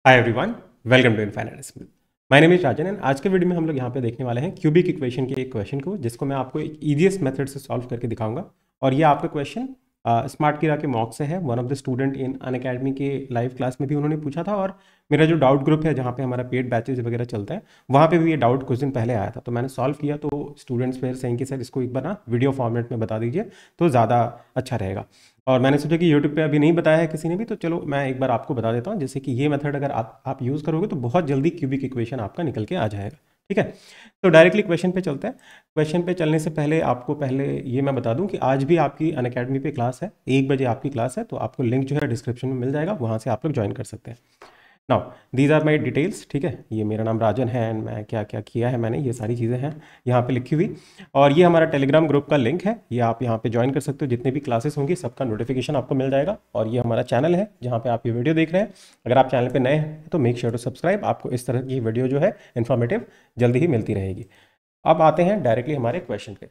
Hi everyone, welcome to Infinite Smith. My name is Rajan and आज के video में हम लोग यहाँ पे देखने वाले हैं क्यूबिक इक्वेशन के एक क्वेश्चन को, जिसको मैं आपको एक ईजीएस्ट मेथड से सॉल्व करके दिखाऊंगा। और ये आपका क्वेश्चन स्मार्ट किरा के मॉक से है। One of the student in Unacademy के लाइव क्लास में भी उन्होंने पूछा था, और मेरा जो डाउट ग्रुप है जहाँ पे हमारा पेड बैचेज वगैरह चलता है वहाँ पे भी ये डाउट कुछ दिन पहले आया था, तो मैंने सॉल्व किया। तो स्टूडेंट्स फिर सें कि सर इसको एक बार ना वीडियो फॉर्मेट में बता दीजिए तो ज़्यादा अच्छा रहेगा। और मैंने सोचा कि यूट्यूब पे अभी नहीं बताया है किसी ने भी, तो चलो मैं एक बार आपको बता देता हूँ, जैसे कि ये मेथड अगर आप यूज़ करोगे तो बहुत जल्दी क्यूबिक इक्वेशन आपका निकल के आ जाएगा। ठीक है, तो डायरेक्टली क्वेश्चन पे चलते हैं। क्वेश्चन पे चलने से पहले आपको पहले ये मैं बता दूं कि आज भी आपकी अनअकैडमी पे क्लास है, 1 बजे आपकी क्लास है, तो आपको लिंक जो है डिस्क्रिप्शन में मिल जाएगा, वहाँ से आप लोग ज्वाइन कर सकते हैं। Now these are my details. ठीक है, ये मेरा नाम राजन है एंड मैं क्या क्या किया है मैंने, ये सारी चीज़ें हैं यहाँ पे लिखी हुई। और ये हमारा टेलीग्राम ग्रुप का लिंक है, ये आप यहाँ पे ज्वाइन कर सकते हो। जितने भी क्लासेस होंगी सबका नोटिफिकेशन आपको मिल जाएगा। और ये हमारा चैनल है जहाँ पे आप ये वीडियो देख रहे हैं। अगर आप चैनल पे नए हैं तो मेक श्योर टू सब्सक्राइब, आपको इस तरह की वीडियो जो है इन्फॉर्मेटिव जल्दी ही मिलती रहेगी। अब आते हैं डायरेक्टली हमारे क्वेश्चन पे।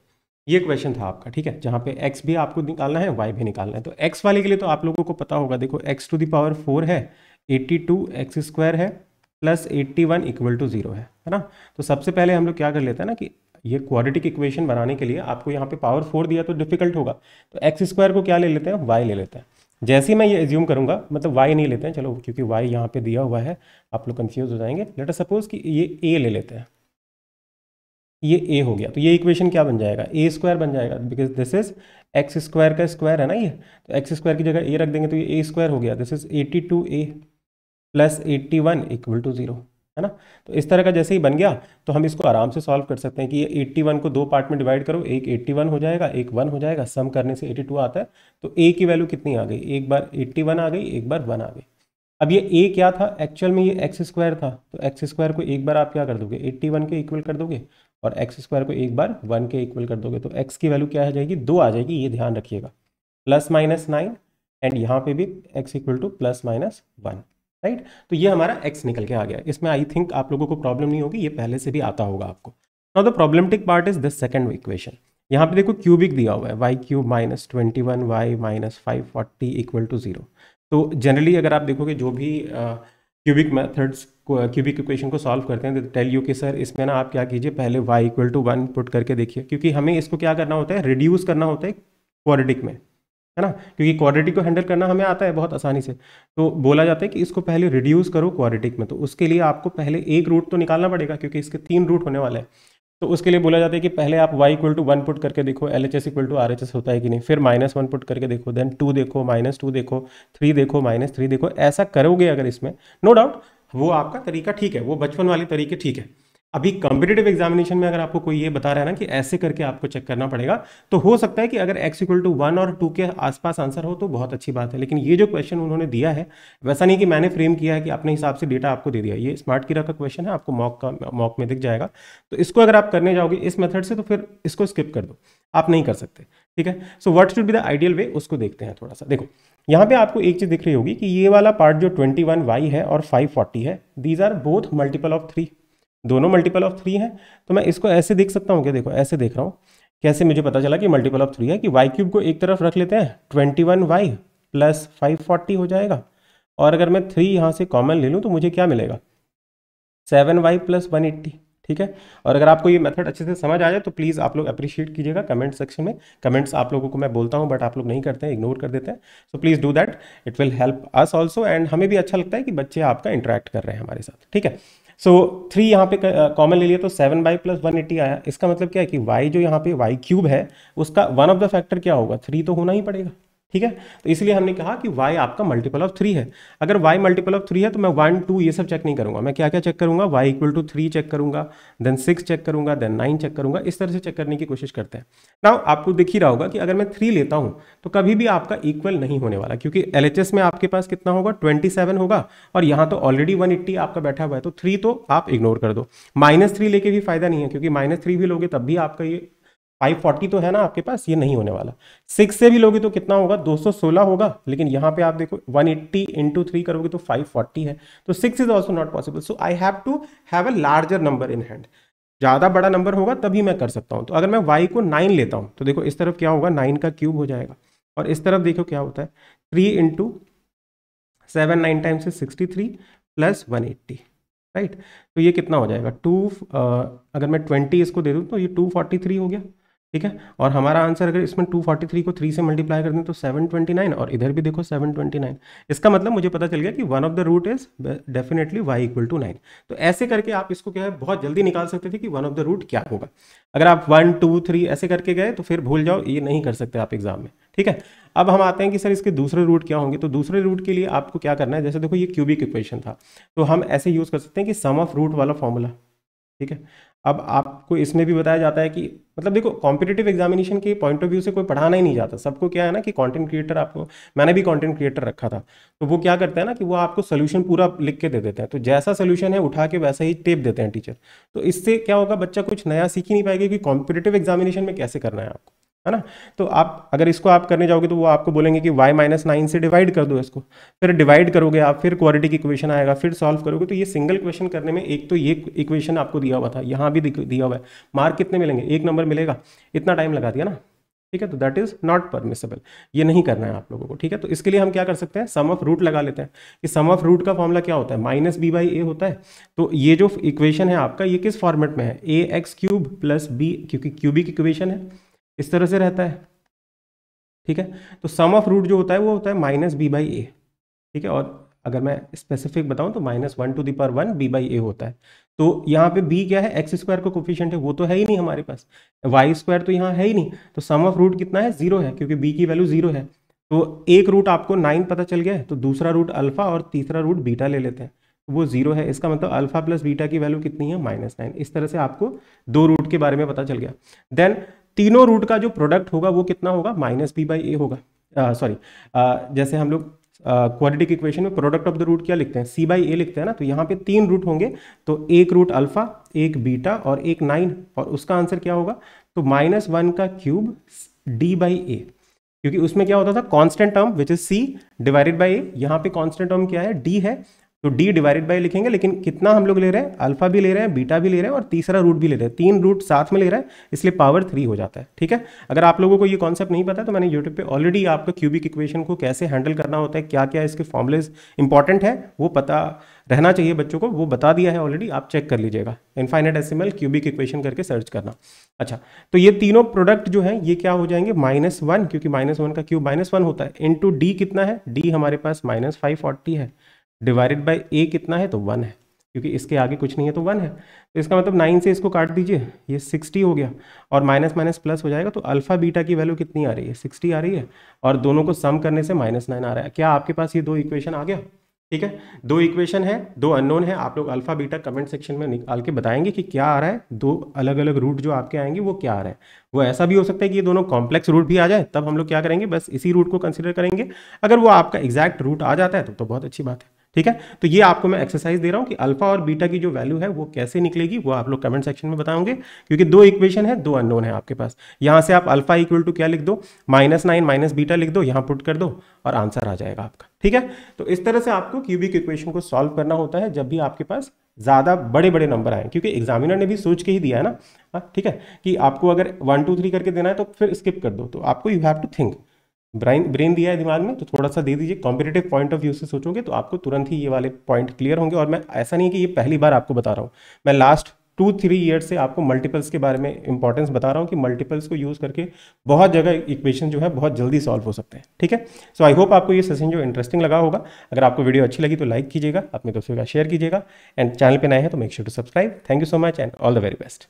ये क्वेश्चन था आपका, ठीक है, जहाँ पे x भी आपको निकालना है, y भी निकालना है। तो x वाले के लिए तो आप लोगों को पता होगा, देखो x टू द पावर 4 है, 82 एक्स स्क्वायर है, प्लस 81 इक्वल टू 0 है ना। तो सबसे पहले हम लोग क्या कर लेते हैं ना कि ये क्वाड्रेटिक इक्वेशन बनाने के लिए आपको यहाँ पे पावर 4 दिया तो डिफिकल्ट होगा, तो एक्स स्क्वायर को क्या ले लेते हैं, y ले लेते हैं। जैसे ही मैं ये एज्यूम करूंगा, मतलब y नहीं लेते हैं, चलो क्योंकि y यहाँ पे दिया हुआ है, आप लोग कंफ्यूज हो जाएंगे। लेट अस सपोज कि ये a ले लेते हैं, ये a हो गया, तो ये इक्वेशन क्या बन जाएगा, ए स्क्वायर बन जाएगा, because this is x square का स्क्वायर है ना ये। तो एक्स स्क्वायर की जगह a रख देंगे तो ये a स्क्वायर हो गया। This is 82a plus 81 equal to 0, है ना। तो इस तरह का जैसे ही बन गया तो हम इसको आराम से सॉल्व कर सकते हैं कि ये 81 को दो पार्ट में डिवाइड करो, एक 81 हो जाएगा, एक 1 हो जाएगा, सम करने से 82 आता है। तो a की वैल्यू कितनी आ गई, एक बार 81 आ गई, एक बार 1 आ गई। अब ये a क्या था, एक्चुअल में ये एक्स स्क्वायर था, तो एक्स स्क्वायर को एक बार आप क्या कर दोगे, 81 के इक्वल कर दोगे, और एक्स स्क्वायर को एक बार 1 के इक्वल कर दोगे, तो x की वैल्यू क्या आ जाएगी, 2 आ जाएगी, ये ध्यान रखिएगा। प्लस माइनस 9, एंड यहाँ पे भी x equal two plus minus 1, right. तो ये हमारा x निकल के आ गया। इसमें आई थिंक आप लोगों को प्रॉब्लम नहीं होगी, ये पहले से भी आता होगा आपको। Now the problematic part is this second equation. यहाँ पे देखो क्यूबिक दिया हुआ है, y cube minus 21 y minus 540 equal to 0। तो जनरली अगर आप देखोगे जो भी क्यूबिक मेथड्स क्यूबिक इक्वेशन को सॉल्व करते हैं, तो टेल यू कि सर इसमें ना आप क्या कीजिए, पहले y इक्वल टू 1 पुट करके देखिए, क्योंकि हमें इसको क्या करना होता है, रिड्यूस करना होता है क्वाड्रेटिक में, है ना। क्योंकि क्वाड्रेटिक को हैंडल करना हमें आता है बहुत आसानी से, तो बोला जाता है कि इसको पहले रिड्यूस करो क्वाड्रेटिक में। तो उसके लिए आपको पहले एक रूट तो निकालना पड़ेगा, क्योंकि इसके 3 रूट होने वाले हैं। तो उसके लिए बोला जाता है कि पहले आप y इक्वल टू 1 पुट करके देखो, LHS इक्वल टू RHS होता है कि नहीं, फिर -1 पुट करके देखो, देन 2 देखो, -2 देखो, 3 देखो, -3 देखो। ऐसा करोगे अगर इसमें, नो डाउट वो आपका तरीका ठीक है, वो बचपन वाले तरीके ठीक है। अभी कॉम्पिटेटिव एग्जामिनेशन में अगर आपको कोई ये बता रहा है ना कि ऐसे करके आपको चेक करना पड़ेगा, तो हो सकता है कि अगर x इक्वल टू 1 और 2 के आसपास आंसर हो तो बहुत अच्छी बात है। लेकिन ये जो क्वेश्चन उन्होंने दिया है, वैसा नहीं कि मैंने फ्रेम किया है कि अपने हिसाब से डेटा आपको दे दिया। ये स्मार्ट किरा का क्वेश्चन है, आपको मॉक में दिख जाएगा। तो इसको अगर आप करने जाओगे इस मेथड से तो फिर इसको स्किप कर दो, आप नहीं कर सकते। ठीक है, so what should be the ideal way, उसको देखते हैं थोड़ा सा। देखो यहाँ पे आपको एक चीज दिख रही होगी कि ये वाला पार्ट जो 21y है और 540 है, these are both multiple of 3, दोनों मल्टीपल ऑफ 3 है। तो मैं इसको ऐसे देख सकता हूँ क्या, देखो ऐसे देख रहा हूँ। कैसे मुझे पता चला कि मल्टीपल ऑफ 3 है, कि y क्यूब को एक तरफ रख लेते हैं, 21y प्लस 540 हो जाएगा, और अगर मैं 3 यहाँ से कॉमन ले लूँ तो मुझे क्या मिलेगा, 7y प्लस 180। ठीक है, और अगर आपको ये मेथड अच्छे से समझ आ जाए तो प्लीज़ आप लोग अप्रिशिएट कीजिएगा कमेंट सेक्शन में। कमेंट्स आप लोगों को मैं बोलता हूँ बट आप लोग नहीं करते हैं, इग्नोर कर देते हैं। So please do that, it will help us also, and हमें भी अच्छा लगता है कि बच्चे आपका इंटरेक्ट कर रहे हैं हमारे साथ। ठीक है, सो 3 यहाँ पे कॉमन ले लिया तो 7y प्लस 180 आया। इसका मतलब क्या है कि y जो यहाँ पे y क्यूब है, उसका वन ऑफ द फैक्टर क्या होगा, 3 तो होना ही पड़ेगा। ठीक है, तो इसलिए हमने कहा कि y आपका मल्टीपल ऑफ 3 है। अगर y मल्टीपल ऑफ 3 है तो मैं 1 2 ये सब चेक नहीं करूंगा, मैं क्या क्या चेक करूंगा, y इक्वल टू 3 चेक करूंगा, देन 6 चेक करूंगा, देन 9 चेक करूंगा। इस तरह से चेक करने की कोशिश करते हैं। नाउ आपको दिख ही रहा होगा कि अगर मैं 3 लेता हूं तो कभी भी आपका इक्वल नहीं होने वाला, क्योंकि LHS में आपके पास कितना होगा, 27 होगा, और यहाँ तो ऑलरेडी 180 आपका बैठा हुआ है, तो 3 तो आप इग्नोर कर दो। -3 लेके भी फायदा नहीं है, क्योंकि -3 भी लोगे तब भी आपका ये 540 तो है ना आपके पास, ये नहीं होने वाला। 6 से भी लोगे तो कितना होगा, 216 होगा, लेकिन यहाँ पे आप देखो 180 इंटू 3 करोगे तो 540 है, तो 6 is also not possible. So I have to have a larger number in hand, ज़्यादा बड़ा नंबर होगा तभी मैं कर सकता हूँ। तो अगर मैं y को 9 लेता हूँ तो देखो इस तरफ क्या होगा, 9 का क्यूब हो जाएगा, और इस तरफ देखो क्या होता है, 3 इंटू 7 9 टाइम्स से 63 प्लस 180, राइट। तो ये कितना हो जाएगा अगर मैं 20 इसको दे दूँ तो ये 243 हो गया, ठीक है। और हमारा आंसर अगर इसमें 243 को 3 से मल्टीप्लाई कर दें तो 729, और इधर भी देखो 729। इसका मतलब मुझे पता चल गया कि one of the root is definitely y equal to 9। तो ऐसे करके आप इसको क्या है बहुत जल्दी निकाल सकते थे कि वन ऑफ द रूट क्या होगा। अगर आप 1 2 3 ऐसे करके गए तो फिर भूल जाओ, ये नहीं कर सकते आप एग्जाम में, ठीक है। अब हम आते हैं कि सर इसके दूसरे रूट क्या होंगे। तो दूसरे रूट के लिए आपको क्या करना है, जैसे देखो ये क्यूबिक इक्वेशन था, तो हम ऐसे यूज कर सकते हैं कि सम ऑफ रूट वाला फॉर्मूला, ठीक है। अब आपको इसमें भी बताया जाता है कि मतलब देखो कॉम्पिटिटिव एग्जामिनेशन के पॉइंट ऑफ व्यू से कोई पढ़ाना ही नहीं जाता, सबको क्या है ना कि कंटेंट क्रिएटर, आपको मैंने भी कंटेंट क्रिएटर रखा था, तो वो क्या करते हैं ना कि वो आपको सोल्यूशन पूरा लिख के दे देते हैं, तो जैसा सोल्यूशन है उठा के वैसा ही टेप देते हैं टीचर। तो इससे क्या होगा, बच्चा कुछ नया सीख ही नहीं पाएगा कि कॉम्पिटिटिव एग्जामिनेशन में कैसे करना है आपको, है ना। तो आप अगर इसको आप करने जाओगे तो वो आपको बोलेंगे कि y-9 से डिवाइड कर दो इसको, फिर डिवाइड करोगे आप, फिर क्वाड्रेटिक इक्वेशन आएगा, फिर सॉल्व करोगे। तो ये सिंगल क्वेश्चन करने में एक तो ये इक्वेशन आपको दिया हुआ था, यहाँ भी दिया हुआ है, मार्क कितने मिलेंगे, 1 नंबर मिलेगा, इतना टाइम लगा दिया ना, ठीक है। तो दैट इज नॉट परमिसेबल, ये नहीं करना है आप लोगों को, ठीक है। तो इसके लिए हम क्या कर सकते हैं, सम ऑफ रूट लगा लेते हैं कि सम ऑफ रूट का फॉर्मूला क्या होता है, -b/a होता है। तो ये जो इक्वेशन है आपका, ये किस फॉर्मेट में है, ax³ + b, क्योंकि क्यूबिक इक्वेशन है, इस तरह से रहता है, ठीक है। तो सम ऑफ रूट जो होता है वो होता है -b/a, ठीक है। और अगर मैं स्पेसिफिक बताऊं तो -1⁻1 b/a होता है। तो यहाँ पे b क्या है, x² का कोफिशिएंट है, वो तो है ही नहीं हमारे पास, y² तो यहाँ है ही नहीं, तो सम ऑफ रूट कितना है, 0 है, क्योंकि b की वैल्यू 0 है। तो एक रूट आपको 9 पता चल गया है, तो दूसरा रूट अल्फा और तीसरा रूट बीटा ले लेते हैं, वो 0 है। इसका मतलब अल्फा प्लस बीटा की वैल्यू कितनी है, -9। इस तरह से आपको दो रूट के बारे में पता चल गया। देन तीनों रूट का जो प्रोडक्ट होगा वो कितना होगा, -b/a होगा। सॉरी, जैसे हम लोग क्वाड्रेटिक इक्वेशन में प्रोडक्ट ऑफ द रूट क्या लिखते हैं, c/a लिखते हैं ना। तो यहाँ पे 3 रूट होंगे, तो एक रूट अल्फा, एक बीटा और एक 9, और उसका आंसर क्या होगा, तो -1³ d/a, क्योंकि उसमें क्या होता था, constant term which is c divided by a। यहाँ पे कांस्टेंट टर्म क्या है, d है, तो d डिवाइडेड बाई लिखेंगे, लेकिन कितना हम लोग ले रहे हैं, अल्फा भी ले रहे हैं, बीटा भी ले रहे हैं और तीसरा रूट भी ले रहे हैं, 3 रूट साथ में ले रहे हैं, इसलिए पावर 3 हो जाता है, ठीक है। अगर आप लोगों को ये कॉन्सेप्ट नहीं पता है तो मैंने यूट्यूब पे ऑलरेडी आपका क्यूबिक इक्वेशन को कैसे हैंडल करना होता है, क्या क्या इसके फॉर्मुलेज इंपॉर्टेंट है, वो पता रहना चाहिए बच्चों को, वो बता दिया है ऑलरेडी, आप चेक कर लीजिएगा, इनफाइनाइटेसिमल क्यूबिक इक्वेशन करके सर्च करना। अच्छा, तो ये तीनों प्रोडक्ट जो है ये क्या हो जाएंगे, -1, क्योंकि -1 का क्यूब -1 होता है, इंटू डी कितना है, डी हमारे पास -540 है, डिवाइडेड बाई a कितना है, तो 1 है, क्योंकि इसके आगे कुछ नहीं है तो 1 है। तो इसका मतलब 9 से इसको काट दीजिए, ये 60 हो गया, और माइनस माइनस प्लस हो जाएगा, तो अल्फा बीटा की वैल्यू कितनी आ रही है, 60 आ रही है, और दोनों को सम करने से -9 आ रहा है। क्या आपके पास ये दो इक्वेशन आ गया, ठीक है। दो इक्वेशन है, दो अननोन है, आप लोग अल्फा बीटा कमेंट सेक्शन में निकाल के बताएंगे कि क्या आ रहा है, दो अलग अलग रूट जो आपके आएंगे वो क्या आ रहा है। वो ऐसा भी हो सकता है कि ये दोनों कॉम्प्लेक्स रूट भी आ जाए, तब हम लोग क्या करेंगे, बस इसी रूट को कंसिडर करेंगे। अगर वो आपका एग्जैक्ट रूट आ जाता है तो बहुत अच्छी बात है, ठीक है। तो ये आपको मैं एक्सरसाइज दे रहा हूँ कि अल्फा और बीटा की जो वैल्यू है वो कैसे निकलेगी, वो आप लोग कमेंट सेक्शन में बताओगे, क्योंकि दो इक्वेशन है, दो अननोन है आपके पास। यहाँ से आप अल्फा इक्वल टू क्या लिख दो, -9 माइनस बीटा लिख दो, यहाँ पुट कर दो और आंसर आ जाएगा आपका, ठीक है। तो इस तरह से आपको क्यूबिक इक्वेशन को सॉल्व करना होता है जब भी आपके पास ज़्यादा बड़े बड़े नंबर आए, क्योंकि एग्जामिनर ने भी सोच के ही दिया है ना, ठीक है, कि आपको अगर 1 2 3 करके देना है तो फिर स्किप कर दो, तो आपको you have to think, brain दिया है दिमाग में, तो थोड़ा सा दे दीजिए। कॉम्पिटिटिव पॉइंट ऑफ व्यू से सोचोगे तो आपको तुरंत ही ये वाले पॉइंट क्लियर होंगे। और मैं ऐसा नहीं है कि ये पहली बार आपको बता रहा हूँ, मैं लास्ट 2-3 ईयर्स से आपको मल्टीपल्स के बारे में इंपॉर्टेंस बता रहा हूँ कि मल्टीपल्स को यूज़ करके बहुत जगह इक्वेशन जो है बहुत जल्दी सॉल्व हो सकते हैं, ठीक है। सो आई होप आपको ये सेशन जो इंटरेस्टिंग लगा होगा। अगर आपको वीडियो अच्छी लगी तो लाइक कीजिएगा, अपने दोस्तों का शेयर कीजिएगा, एंड चैनल पे नए हैं तो make sure to subscribe. Thank you so much and all the very best.